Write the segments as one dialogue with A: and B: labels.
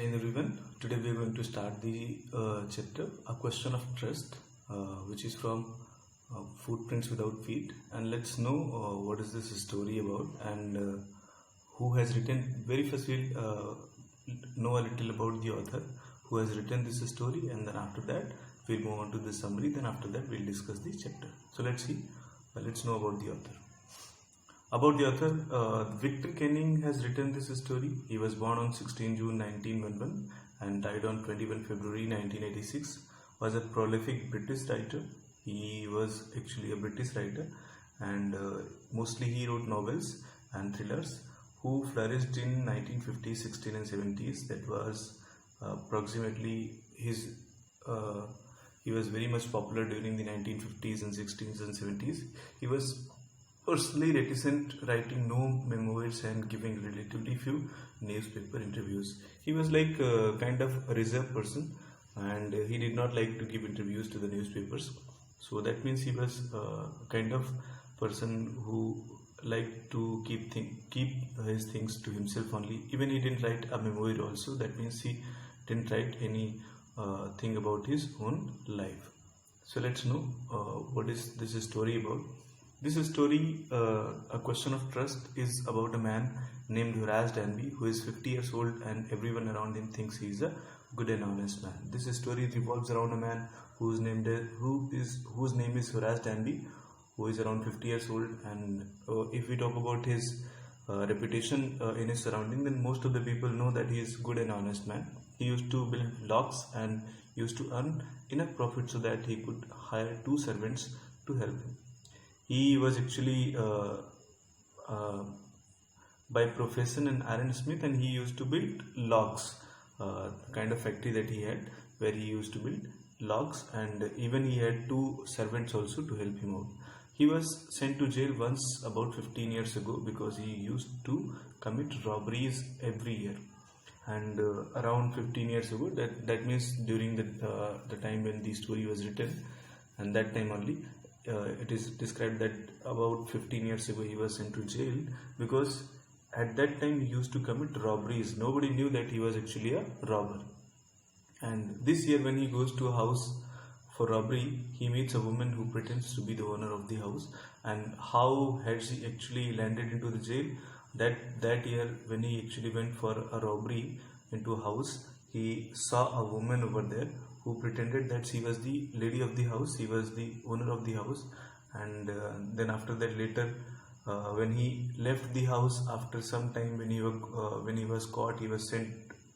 A: evening everyone. Today we are going to start the chapter A Question of Trust, which is from Footprints Without Feet, and let's know what is this story about and who has written. Very first we'll know a little about the author who has written this story, and then after that we'll move on to the summary. Then after that we'll discuss the chapter. So let's know about the author. About the author, Victor Kenning has written this story. He was born on 16 June 1911 and died on 21 February 1986. Was a prolific British writer. He was actually a British writer, and mostly he wrote novels and thrillers who flourished in 1950s, 60s and 70s. That was approximately his he was very much popular during the 1950s and 60s and 70s. He was personally reticent, writing no memoirs and giving relatively few newspaper interviews. He was like kind of a reserved person, and he did not like to give interviews to the newspapers. So that means he was kind of person who liked to keep his things to himself only. Even he didn't write a memoir also. That means he didn't write any thing about his own life. So let's know what is this story about. This story, A Question of Trust, is about a man named Horace Danby who is 50 years old, and everyone around him thinks he is a good and honest man. This story revolves around a man whose name is Horace Danby, who is around 50 years old. And if we talk about his reputation in his surrounding, then most of the people know that he is good and honest man. He used to build locks and used to earn enough profit so that he could hire 2 servants to help him. He was actually by profession an ironsmith, and he used to build logs, kind of factory that he had where he used to build logs, and even he had 2 servants also to help him out. He was sent to jail once about 15 years ago because he used to commit robberies every year. And around 15 years ago, that means during the time when the story was written, and that time only, it is described that about 15 years ago he was sent to jail because at that time he used to commit robberies. Nobody knew that he was actually a robber. And this year when he goes to a house for robbery, he meets a woman who pretends to be the owner of the house. And how had she actually landed into the jail? That year when he actually went for a robbery into a house, he saw a woman over there who pretended that she was the lady of the house, he was the owner of the house. And then after that, later when he left the house after some time, when he was caught, he was sent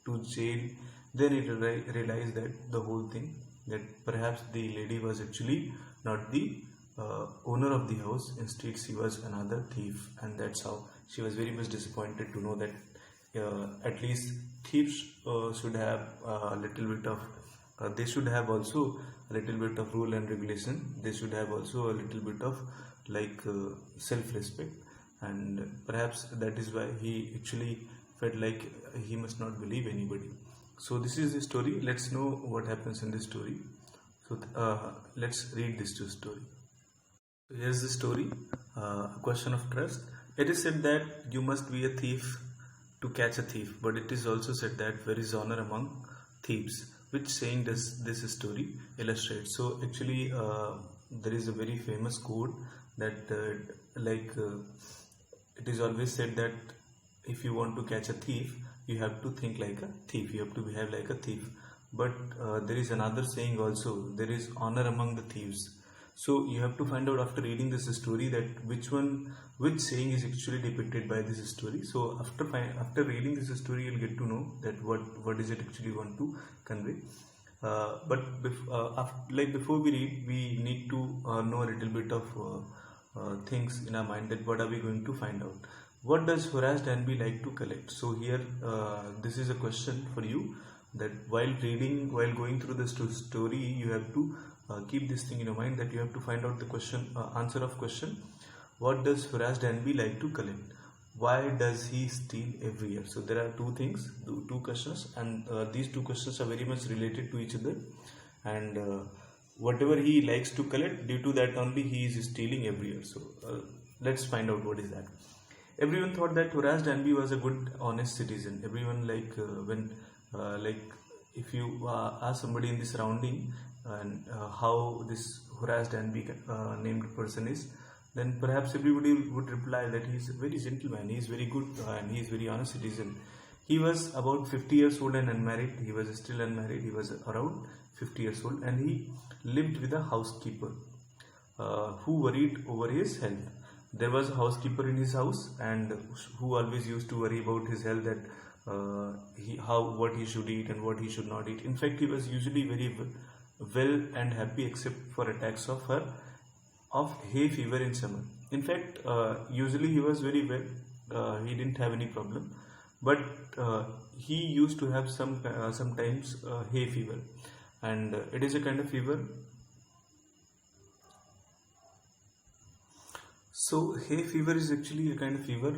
A: to jail. Then he realized that the whole thing, that perhaps the lady was actually not the owner of the house, instead she was another thief. And that's how she was very much disappointed to know that at least thieves should have a little bit of they should have also a little bit of rule and regulation. They should have also a little bit of like self-respect, and perhaps that is why he actually felt like he must not believe anybody. So this is the story. Let's know what happens in this story. So let's read this story. So here's the story, A Question of Trust. It is said that you must be a thief to catch a thief, but it is also said that there is honor among thieves. Which saying does this story illustrate? So actually there is a very famous quote that it is always said that if you want to catch a thief, you have to think like a thief, you have to behave like a thief. But there is another saying also, there is honor among the thieves. So you have to find out after reading this story that which saying is actually depicted by this story. So after reading this story, you'll get to know that what is it actually want to convey. But before we read, we need to know a little bit of things in our mind, that what are we going to find out. What does Horace Danby like to collect? So here this is a question for you, that while going through the story, you have to keep this thing in your mind, that you have to find out the question, answer of question. What does Horace Danby like to collect? Why does he steal every year? So there are 2 things, 2 questions, and these 2 questions are very much related to each other. And whatever he likes to collect, due to that only he is stealing every year. So let's find out what is that. Everyone thought that Horace Danby was a good, honest citizen. Everyone when like if you ask somebody in the surrounding and how this harassed and named person is, then perhaps everybody would reply that he is a very gentleman, he is very good, and he is very honest citizen. He was about 50 years old and unmarried. He was still unmarried. He was around 50 years old, and he lived with a housekeeper who worried over his health. There was a housekeeper in his house, and who always used to worry about his health, that what he should eat and what he should not eat. In fact, he was usually very well and happy, except for attacks of hay fever in summer. In fact, usually he was very well. He didn't have any problem, but he used to have sometimes hay fever, and it is a kind of fever. So hay fever is actually a kind of fever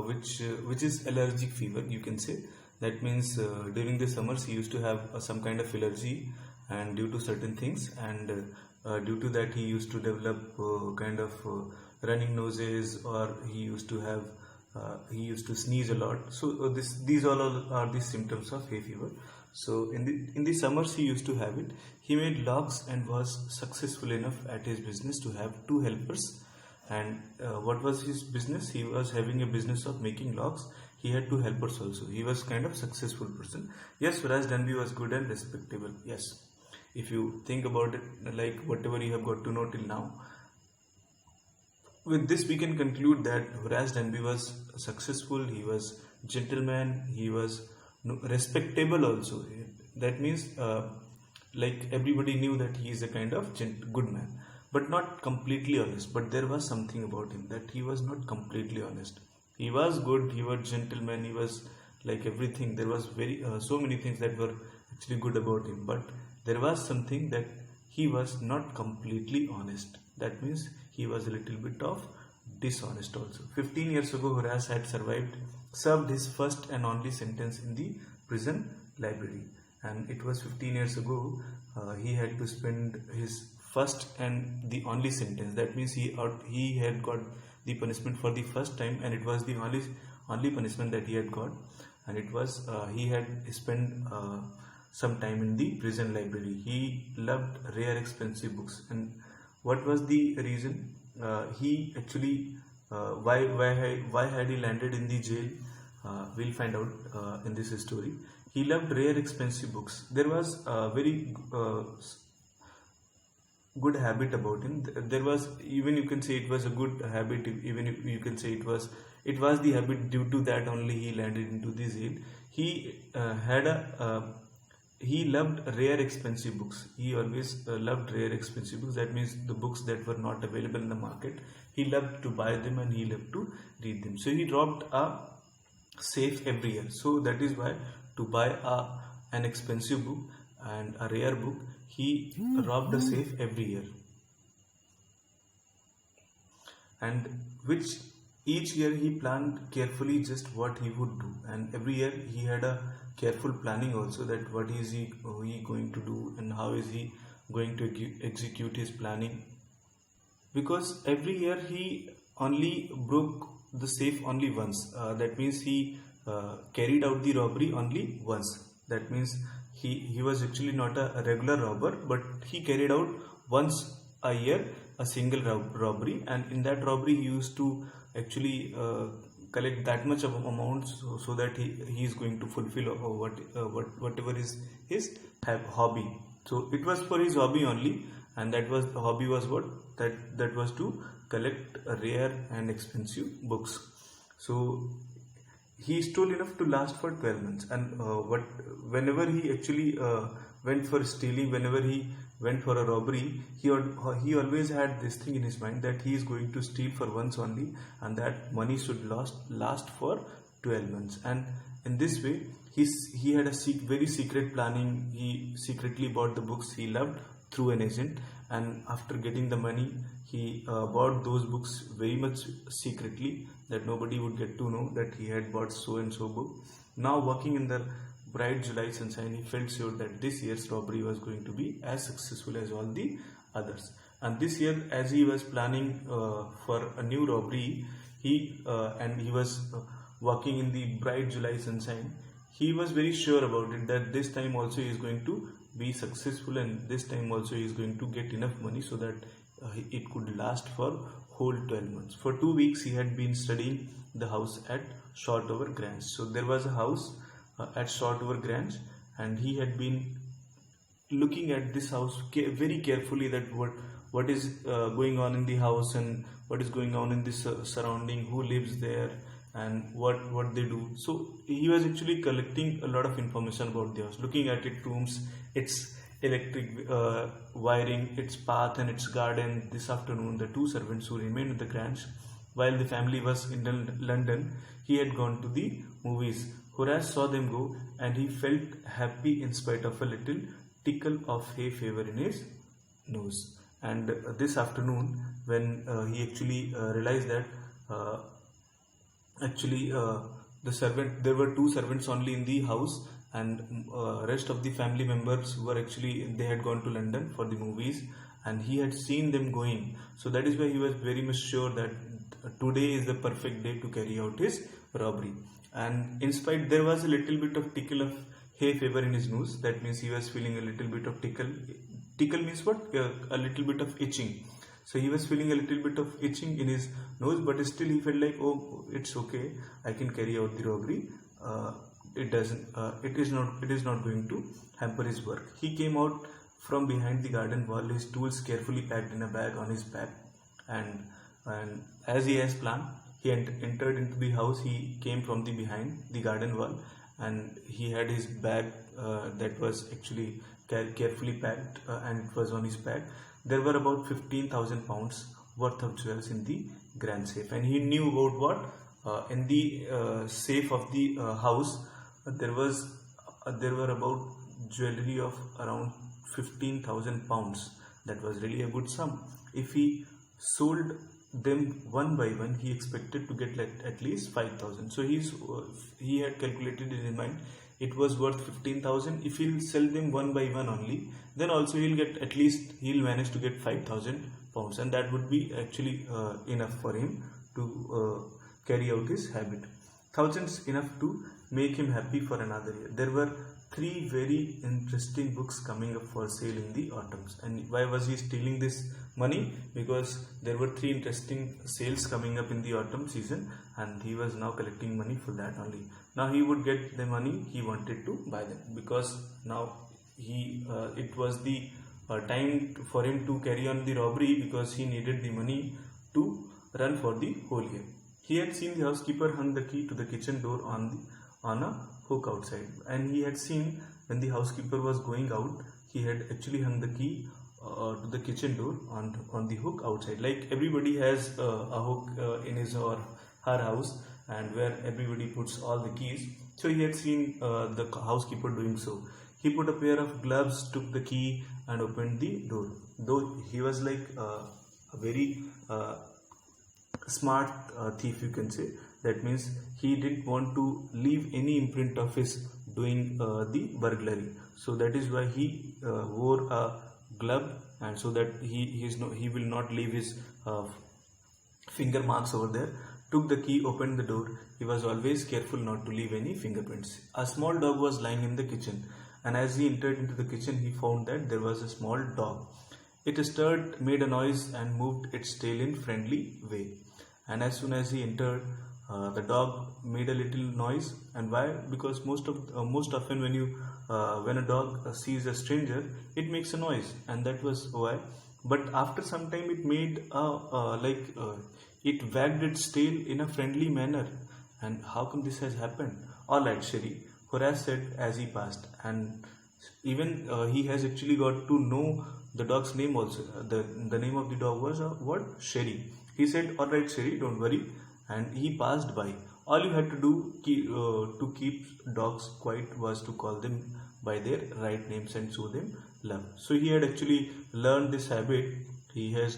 A: which is allergic fever, you can say. That means during the summers he used to have some kind of allergy, and due to certain things, and due to that he used to develop kind of running noses, or he used to sneeze a lot. So these all are the symptoms of hay fever. So in the summers he used to have it. He made locks and was successful enough at his business to have 2 helpers. And what was his business? He was having a business of making locks. He had 2 helpers also. He was kind of successful person. Yes, Suraj Danby was good and respectable. Yes, if you think about it, like whatever you have got to know till now, with this we can conclude that Horace Danby was successful. He was gentleman. He was respectable also. That means like everybody knew that he is a kind of good man, but not completely honest. But there was something about him that he was not completely honest. He was good, he was gentleman, he was like everything. There was so many things that were actually good about him, but there was something that he was not completely honest. That means he was a little bit of dishonest also. 15 years ago, Horace had served his first and only sentence in the prison library, and it was 15 years ago. He had to spend his first and the only sentence. That means he had got the punishment for the first time, and it was the only punishment that he had got, and it was he had spent some time in the prison library. He loved rare expensive books. And what was the reason? He actually why had he landed in the jail? We'll find out in this story. He loved rare expensive books. There was a very good habit about him. There was, even you can say it was a good habit, even if you can say it was the habit. Due to that only he landed into the jail. He loved rare expensive books. He always loved rare expensive books. That means the books that were not available in the market. He loved to buy them and he loved to read them. So he robbed a safe every year. So that is why, to buy an expensive book and a rare book, he robbed a safe every year. And which each year he planned carefully just what he would do. And every year he had a careful planning also, that what is he going to do and how is he going to execute his planning. Because every year he only broke the safe only once. That means he carried out the robbery only once. That means he was actually not a regular robber, but he carried out once a year a single robbery, and in that robbery he used to actually collect that much of amount so that he is going to fulfill whatever is his hobby. So it was for his hobby only, and the hobby was what? That was to collect rare and expensive books. So he stole enough to last for 12 months. And whenever he actually went for stealing, whenever he went for a robbery, he always had this thing in his mind that he is going to steal for once only, and that money should last for 12 months. And in this way, he had a very secret planning. He secretly bought the books he loved through an agent, and after getting the money, he bought those books very much secretly, that nobody would get to know that he had bought so and so book. Now, working in the bright July sunshine, he felt sure that this year's robbery was going to be as successful as all the others. And this year, as he was planning for a new robbery, he was walking in the bright July sunshine, he was very sure about it that this time also he is going to be successful, and this time also he is going to get enough money so that it could last for whole 12 months. For 2 weeks he had been studying the house at Shortover Grange. So there was a house at Shortover Grange, and he had been looking at this house very carefully, that what is going on in the house and what is going on in this surrounding, who lives there and what they do. So he was actually collecting a lot of information about the house, looking at its rooms, its electric wiring, its path and its garden. This afternoon the two servants who remained in the Grange while the family was in London, he had gone to the movies. Horace saw them go, and he felt happy in spite of a little tickle of hay fever in his nose. And this afternoon, when he actually realized that there were two servants only in the house, and rest of the family members they had gone to London for the movies, and he had seen them going. So that is why he was very much sure that today is the perfect day to carry out his robbery. And in spite there was a little bit of tickle of hay fever in his nose. That means he was feeling a little bit of tickle. Tickle means what? A little bit of itching. So he was feeling a little bit of itching in his nose, but still he felt like, oh, it's okay, I can carry out the robbery. It is not going to hamper his work. He came out from behind the garden wall, his tools carefully packed in a bag on his back, and as he has planned, he entered into the house. He came from the behind the garden wall, and he had his bag that was actually carefully packed, and it was on his back. There were about 15,000 pounds worth of jewels in the grand safe, and he knew about what in the safe of the house there were about jewelry of around 15,000 pounds. That was really a good sum. If he sold them one by one, he expected to get at least 5,000. So he had calculated in his mind it was worth 15,000. If he'll sell them one by one only, then also he'll manage to get 5,000 pounds, and that would be actually enough for him to carry out his habit. Thousands enough to make him happy for another year. There were 3 very interesting books coming up for sale in the autumns. And why was he stealing this money? Because there were 3 interesting sales coming up in the autumn season, and he was now collecting money for that only. Now he would get the money he wanted to buy them, because now it was the time for him to carry on the robbery, because he needed the money to run for the whole year. He had seen the housekeeper hung the key to the kitchen door on a hook outside, and he had seen when the housekeeper was going out, he had actually hung the key to the kitchen door on the hook outside. Like everybody has a hook in his or her house, and where everybody puts all the keys. So he had seen the housekeeper doing so. He put a pair of gloves, took the key and opened the door. Though he was like a very smart thief, you can say. That means he didn't want to leave any imprint of his doing the burglary. So that is why he wore a glove, and so that he will not leave his finger marks over there. Took the key, opened the door. He was always careful not to leave any fingerprints. A small dog was lying in the kitchen, and as he entered into the kitchen, he found that there was a small dog. It stirred, made a noise, and moved its tail in friendly way. And as soon as he entered, the dog made a little noise. And why? Because most often when a dog sees a stranger, it makes a noise, and that was why. But after some time, it made it wagged its tail in a friendly manner. And how come this has happened? All right, Sherry, Horace said as he passed, and even he has actually got to know the dog's name also. The name of the dog was what? Sherry. He said, all right, Sherry, don't worry. And he passed by. All you had to do to keep dogs quiet was to call them by their right names and show them love. So he had actually learned this habit. He has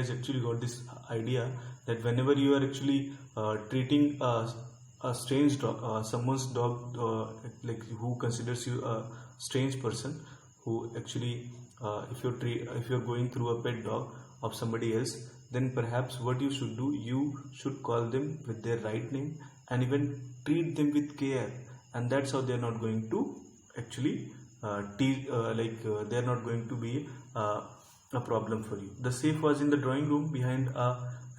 A: actually got this idea that whenever you are actually treating a strange dog, someone's dog, like who considers you a strange person, who actually if you're going through a pet dog of somebody else, then perhaps what you should do, you should call them with their right name and even treat them with care and that's how they're not going to actually they're not going to be a problem for you. The safe was in the drawing room behind a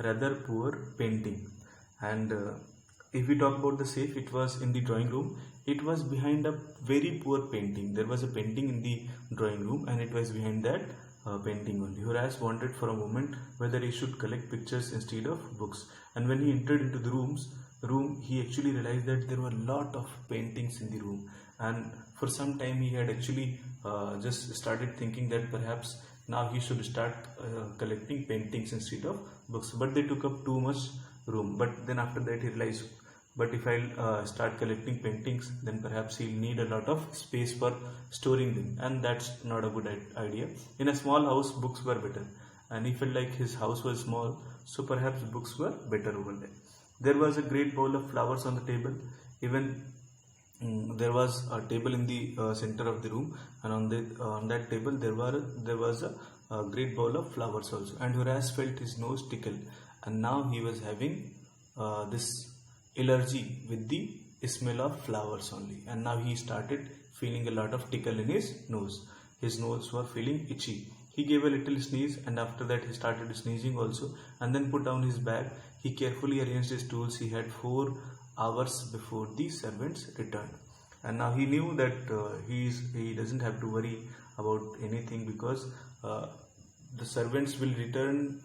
A: rather poor painting, and if we talk about the safe, it was in the drawing room. It was behind a very poor painting. There was a painting in the drawing room, and it was behind that painting only. Horace wondered for a moment whether he should collect pictures instead of books. And when he entered into the room, he actually realized that there were a lot of paintings in the room. And for some time, he had actually just started thinking that perhaps now he should start collecting paintings instead of books. But they took up too much room. But then after that, he realized, but if I'll start collecting paintings, then perhaps he'll need a lot of space for storing them, and that's not a good idea. In a small house, books were better, and he felt like his house was small, so perhaps books were better over there. There was a great bowl of flowers on the table. Even there was a table in the center of the room, and on that table there was a great bowl of flowers also. And Horace felt his nose tickle, and now he was having this allergy with the smell of flowers only, and now he started feeling a lot of tickle in his nose. His nose was feeling itchy. He gave a little sneeze, and after that he started sneezing also, and then put down his bag. He carefully arranged his tools. He had 4 hours before the servants returned, and now he knew that he doesn't have to worry about anything, because the servants will return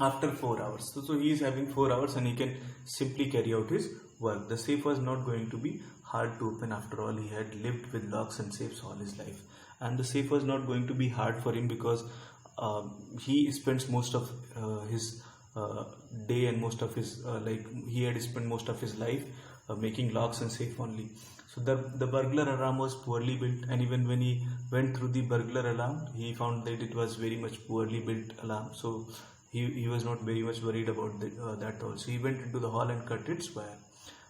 A: after 4 hours. So he is having 4 hours, and he can simply carry out his work. The safe was not going to be hard to open. After all, he had lived with locks and safes all his life, and the safe was not going to be hard for him, because he spends most of his day and most of his he had spent most of his life making locks and safe only. So the burglar alarm was poorly built, and even when he went through the burglar alarm, he found that it was very much poorly built alarm. So he was not very much worried about that also. He went into the hall and cut its wire.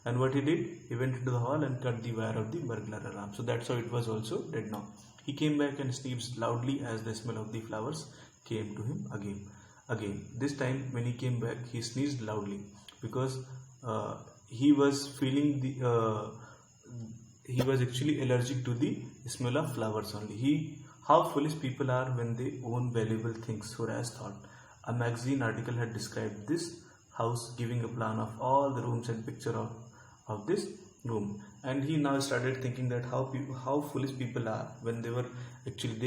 A: And what he did, he went into the hall and cut the wire of the burglar alarm. So that's how it was also dead now. He came back and sneezed loudly as the smell of the flowers came to him again. This time when he came back, he sneezed loudly, because he was feeling he was actually allergic to the smell of flowers only. How foolish people are when they own valuable things, Horace thought. A magazine article had described this house, giving a plan of all the rooms and picture of this room. And he now started thinking that how foolish people are when they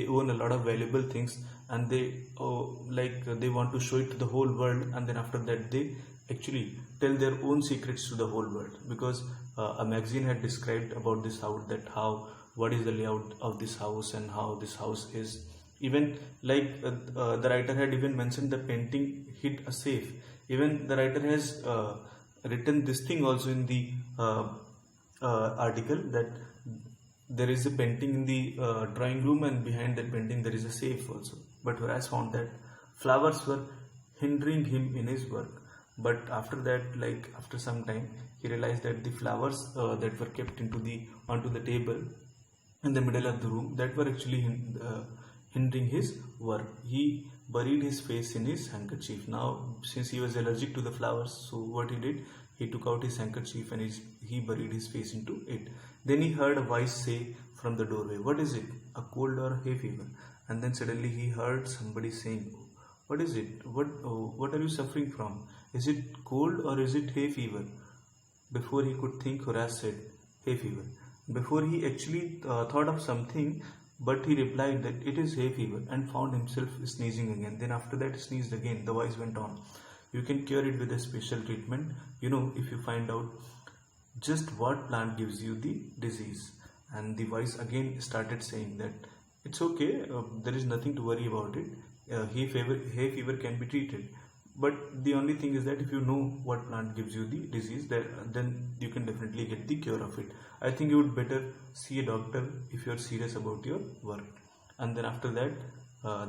A: own a lot of valuable things, and they want to show it to the whole world, and then after that they actually tell their own secrets to the whole world, because a magazine had described about this house, that what is the layout of this house and how this house is. Even the writer had even mentioned the painting hid a safe. Even the writer has written this thing also in the article, that there is a painting in the drawing room, and behind that painting there is a safe also. But Horace found that flowers were hindering him in his work. But after that, after some time, he realized that the flowers that were kept onto the table in the middle of the room, that were actually hindering his work. He buried his face in his handkerchief. Now, since he was allergic to the flowers, so what he did, he took out his handkerchief and he buried his face into it. Then he heard a voice say from the doorway, "What is it? A cold or a hay fever?" And then suddenly he heard somebody saying, "What is it? What are you suffering from? Is it cold or is it hay fever?" Before he could think, Horace said, "Hay fever." Before he actually thought of something, but he replied that it is hay fever, and found himself sneezing again. Then after that, sneezed again. The voice went on, "You can cure it with a special treatment, if you find out just what plant gives you the disease." And the voice again started saying that it's okay, there is nothing to worry about it. Hay fever can be treated. But the only thing is that if you know what plant gives you the disease, then you can definitely get the cure of it. I think you would better see a doctor if you are serious about your work. And then after that,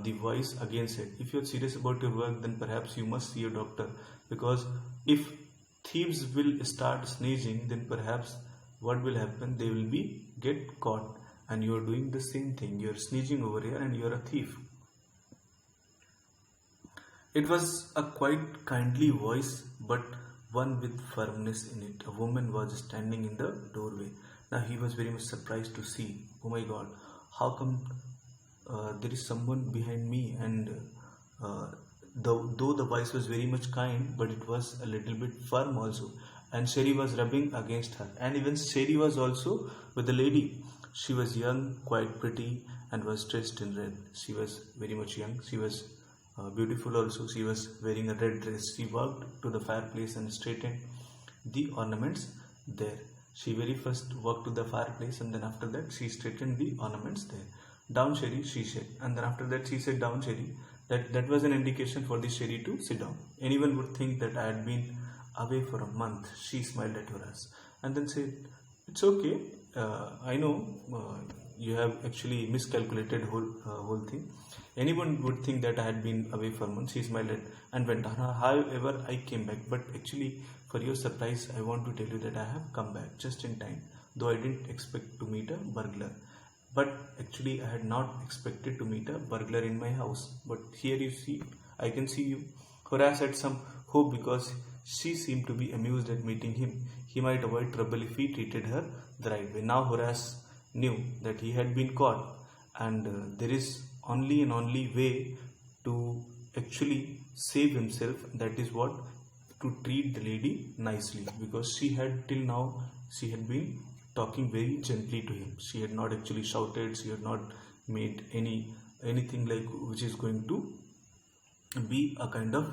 A: the voice again said, "If you are serious about your work, then perhaps you must see a doctor, because if thieves will start sneezing, then perhaps what will happen, they will get caught, and you are doing the same thing. You are sneezing over here and you are a thief." It was a quite kindly voice, but one with firmness in it. A woman was standing in the doorway. Now he was very much surprised to see, oh my God, how come there is someone behind me? And though the voice was very much kind, but it was a little bit firm also. And Sherry was rubbing against her. And even Sherry was also with the lady. She was young, quite pretty, and was dressed in red. She was very much young. She was beautiful also. She was wearing a red dress. She walked to the fireplace and straightened the ornaments there. She very first walked to the fireplace, and then after that she straightened the ornaments there. Down, Sherry, she said. And then after that she said, down, Sherry. That was an indication for the Sherry to sit down. Anyone would think that I had been away for a month. She smiled at Horace and then said, it's okay. I know you have actually miscalculated whole thing. Anyone would think that I had been away for a month. She smiled at and went on. However, I came back. But actually, for your surprise, I want to tell you that I have come back just in time. Though I didn't expect to meet a burglar. But actually, I had not expected to meet a burglar in my house. But here you see, I can see you. Horace had some hope because she seemed to be amused at meeting him. He might avoid trouble if he treated her the right way. Now Horace knew that he had been caught, and there is only and only way to actually save himself. That is what? To treat the lady nicely, because she had till now been talking very gently to him. She had not actually shouted. She had not made anything like which is going to be a kind of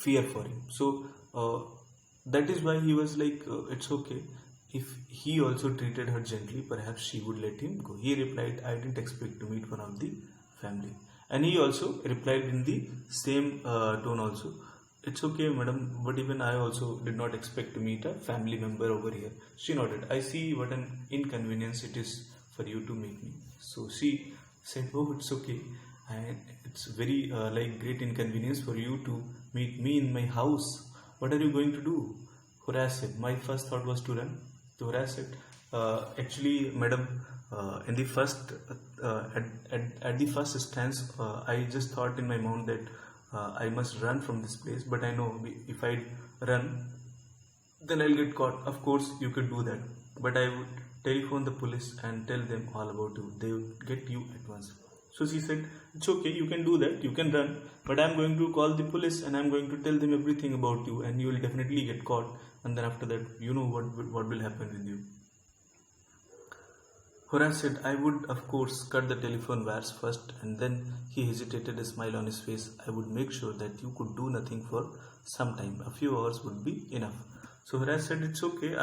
A: fear for him. So that is why he was like, it's okay. If he also treated her gently, perhaps she would let him go. He replied, I didn't expect to meet one of the family. And he also replied in the same tone also, it's okay, madam, but even I also did not expect to meet a family member over here. She nodded. I see what an inconvenience it is for you to meet me. So she said, oh, it's okay. And it's very like great inconvenience for you to meet me in my house. What are you going to do? Horace said. My first thought was to run. So Horace said, actually, madam, in the first at the first stance, I just thought in my mind that I must run from this place. But I know if I run, then I'll get caught. Of course, you could do that. But I would telephone the police and tell them all about you. They would get you at once. So she said, it's okay, you can do that, you can run, but I'm going to call the police and I'm going to tell them everything about you, and you will definitely get caught, and then after that, you know what will happen with you. Horace said, I would of course cut the telephone wires first, and then he hesitated, a smile on his face. I would make sure that you could do nothing for some time. A few hours would be enough. So Horace said, it's okay,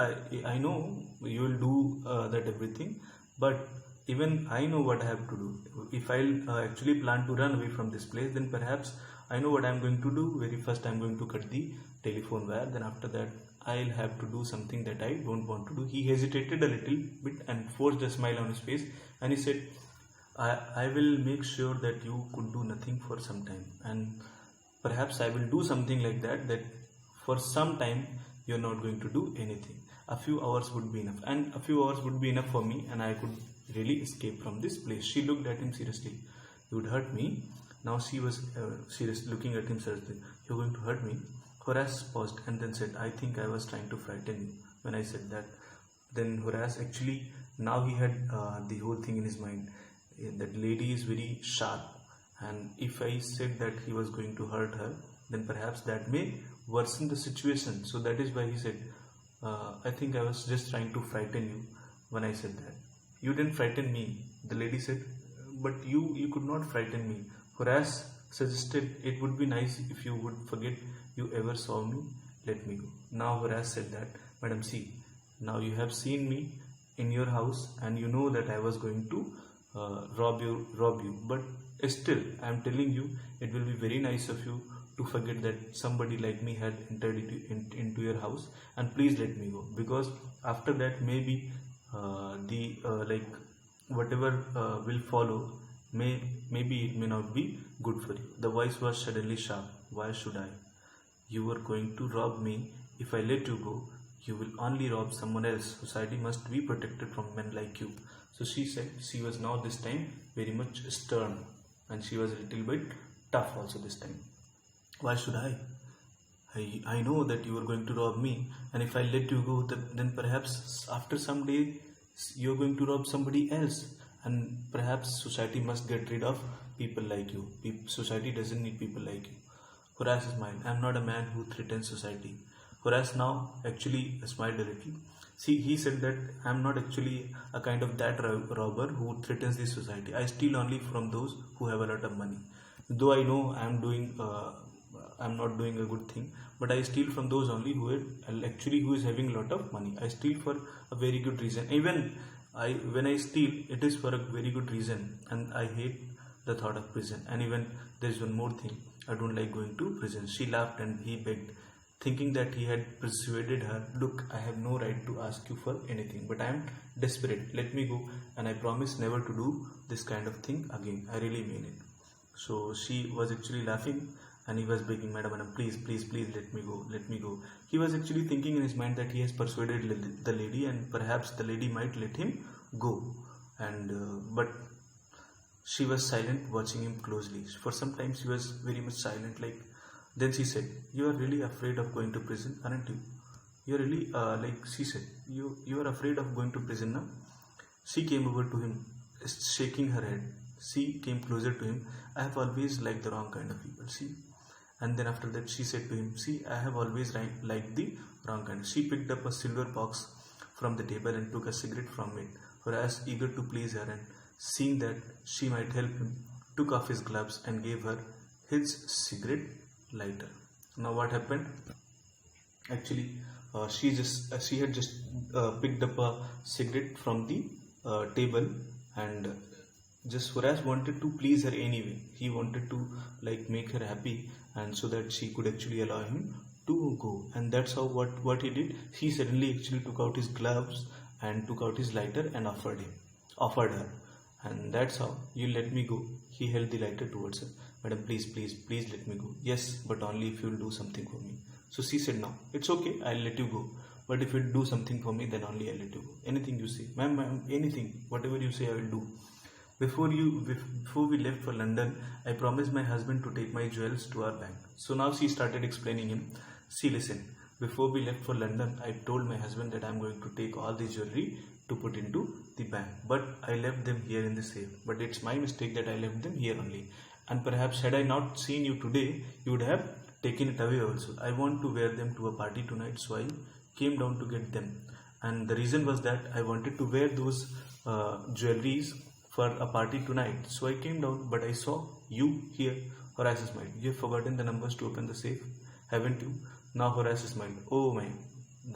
A: I know you will do that everything, but even I know what I have to do. If I'll actually plan to run away from this place, then perhaps I know what I'm going to do. Very first I'm going to cut the telephone wire. Then after that I'll have to do something that I don't want to do. He hesitated a little bit and forced a smile on his face, and he said, I will make sure that you could do nothing for some time, and perhaps I will do something like that for some time you're not going to do anything. A few hours would be enough, and a few hours would be enough for me, and I could really escape from this place. She looked at him seriously. You would hurt me. Now she was seriously looking at him seriously. You're going to hurt me? Horace paused and then said, I think I was trying to frighten you when I said that. Then Horace actually, now he had the whole thing in his mind. That lady is very sharp, and if I said that he was going to hurt her, then perhaps that may worsen the situation. So that is why he said, I think I was just trying to frighten you when I said that. You didn't frighten me, the lady said. But you could not frighten me. Horace suggested, it would be nice if you would forget you ever saw me. Let me go. Now Horace said that, Madam, see, now you have seen me in your house and you know that I was going to rob you. But still, I am telling you, it will be very nice of you to forget that somebody like me had entered into your house, and please let me go, because after that maybe like whatever will follow, maybe it may not be good for you. The voice was suddenly sharp. Why should I? You were going to rob me. If I let you go, you will only rob someone else. Society must be protected from men like you. So she said, she was now this time very much stern, and she was a little bit tough also this time. Why should I? I know that you are going to rob me, and if I let you go, then perhaps after some day you're going to rob somebody else, and perhaps society must get rid of people like you. Society doesn't need people like you. Horace smiled. I'm not a man who threatens society. Horace now actually smiled a little. See, he said that I'm not actually a kind of that robber who threatens the society. I steal only from those who have a lot of money. Though I know I'm not doing a good thing, but I steal from those only who is having a lot of money. I steal for a very good reason. Even when I steal, it is for a very good reason, and I hate the thought of prison. And even there is one more thing, I don't like going to prison. She laughed and he begged, thinking that he had persuaded her. Look, I have no right to ask you for anything, but I am desperate. Let me go, and I promise never to do this kind of thing again. I really mean it. So she was actually laughing, and he was begging, madam, please, please, please, let me go, let me go. He was actually thinking in his mind that he has persuaded the lady, and perhaps the lady might let him go. But she was silent, watching him closely. For some time she was very much silent. Then she said, "You are really afraid of going to prison, aren't you? You are really she said, you are afraid of going to prison now." She came over to him, shaking her head. She came closer to him. "I have always liked the wrong kind of people. See." And then after that she said to him, "See, I have always liked the wrong kind." She picked up a silver box from the table and took a cigarette from it. Horace, eager to please her and seeing that she might help him, took off his gloves and gave her his cigarette lighter. Now what happened? Actually, she had just picked up a cigarette from the table, and just Horace wanted to please her anyway. He wanted to make her happy, and so that she could actually allow him to go. And that's how what he did. He suddenly actually took out his gloves and took out his lighter and offered her. And that's how. "You let me go." He held the lighter towards her. "Madam, please, please, please let me go." "Yes, but only if you'll do something for me." So she said, "No, it's okay, I'll let you go. But if you do something for me, then only I'll let you go. Anything you say." Ma'am, anything. Whatever you say, I will do. Before we left for London, I promised my husband to take my jewels to our bank." So now she started explaining him. "See, listen. Before we left for London, I told my husband that I'm going to take all the jewelry to put into the bank. But I left them here in the safe. But it's my mistake that I left them here only. And perhaps had I not seen you today, you would have taken it away also. I want to wear them to a party tonight, so I came down to get them. And the reason was that I wanted to wear those jewelries for a party tonight. So I came down, but I saw you here." Horace smiled. "You have forgotten the numbers to open the safe, haven't you?" Now Horace smiled. "Oh my,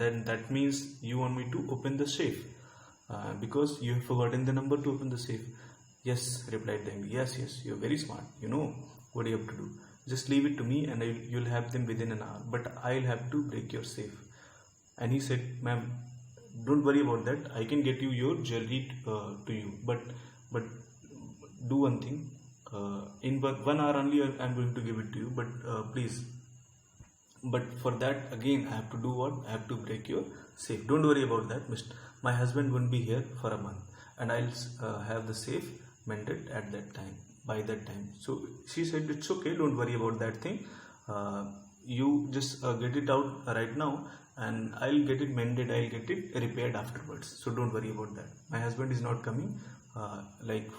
A: then that means you want me to open the safe because you have forgotten the number to open the safe." "Yes," replied Dandy. Yes, you're very smart. You know what you have to do. Just leave it to me and you'll have them within an hour. But I'll have to break your safe." And he said, "Ma'am, don't worry about that. I can get you your jewelry to you. But do one thing. In 1 hour only I'm going to give it to you. But please. But for that again I have to do what? I have to break your safe. Don't worry about that, mister. My husband won't be here for a month, and I'll have the safe mended at that time. By that time." So she said, "It's okay. Don't worry about that thing. You just get it out right now, and I'll get it mended. I'll get it repaired afterwards. So don't worry about that. My husband is not coming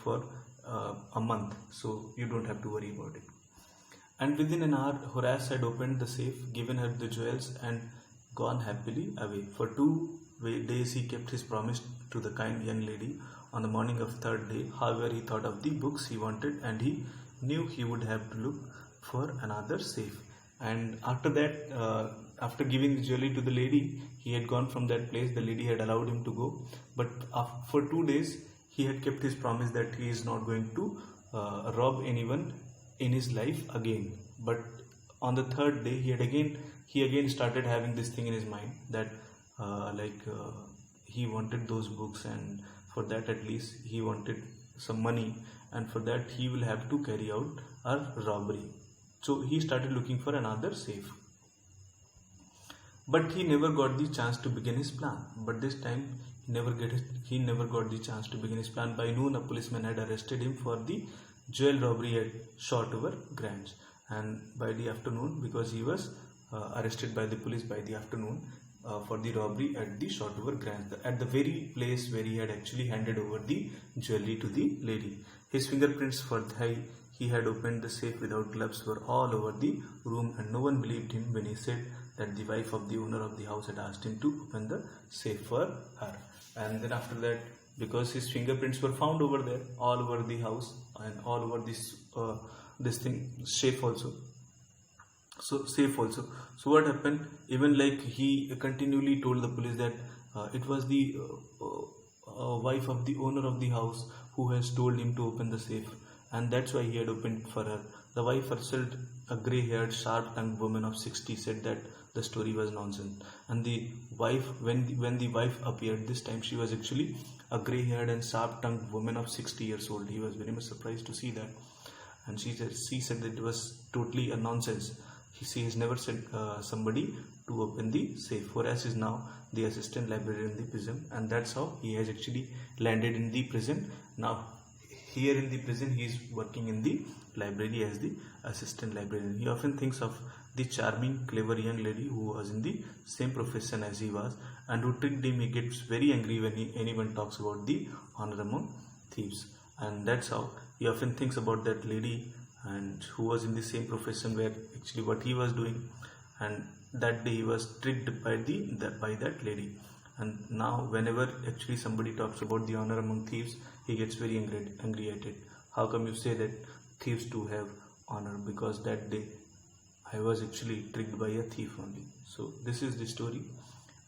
A: for a month, so you don't have to worry about it." And within an hour, Horace had opened the safe, given her the jewels, and gone happily away. For 2 days he kept his promise to the kind young lady. On the morning of third day, however, he thought of the books he wanted, and he knew he would have to look for another safe. And after that, after giving the jewelry to the lady, he had gone from that place. The lady had allowed him to go, but for 2 days he had kept his promise that he is not going to rob anyone in his life again. But on the third day he again started having this thing in his mind that he wanted those books, and for that at least he wanted some money, and for that he will have to carry out a robbery. So he started looking for another safe, but he never got the chance to begin his plan. But this time he never got the chance to begin his plan. By noon, a policeman had arrested him for the jewel robbery at Shotover Grange, and by the afternoon, because he was arrested by the police by the afternoon for the robbery at the Shotover Grange, at the very place where he had actually handed over the jewelry to the lady. His fingerprints for he had opened the safe without gloves were all over the room, and no one believed him when he said that the wife of the owner of the house had asked him to open the safe for her. And then after that, because his fingerprints were found over there, all over the house and all over this safe also. So what happened? Even like he continually told the police that it was the wife of the owner of the house who has told him to open the safe, and that's why he had opened it for her. The wife herself, a grey-haired, sharp-tongued woman of 60, said that the story was nonsense. And the wife, when the wife appeared this time, she was actually a grey-haired and sharp-tongued woman of 60 years old. He was very much surprised to see that, and she said that it was totally a nonsense. She has never said somebody to open the safe, whereas is now the assistant librarian in the prison, and that's how he has actually landed in the prison. Now here in the prison he is working in the library as the assistant librarian. He often thinks of the charming, clever young lady who was in the same profession as he was and who tricked him. He gets very angry when anyone talks about the honor among thieves, and that's how he often thinks about that lady and who was in the same profession where actually what he was doing, and that day he was tricked by that lady. And now whenever actually somebody talks about the honor among thieves, he gets very angry at it. How come you say that thieves do have honor? Because that day I was actually tricked by a thief only. So this is the story,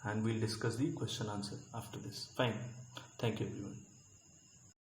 A: and we'll discuss the question answer after this. Fine. Thank you everyone.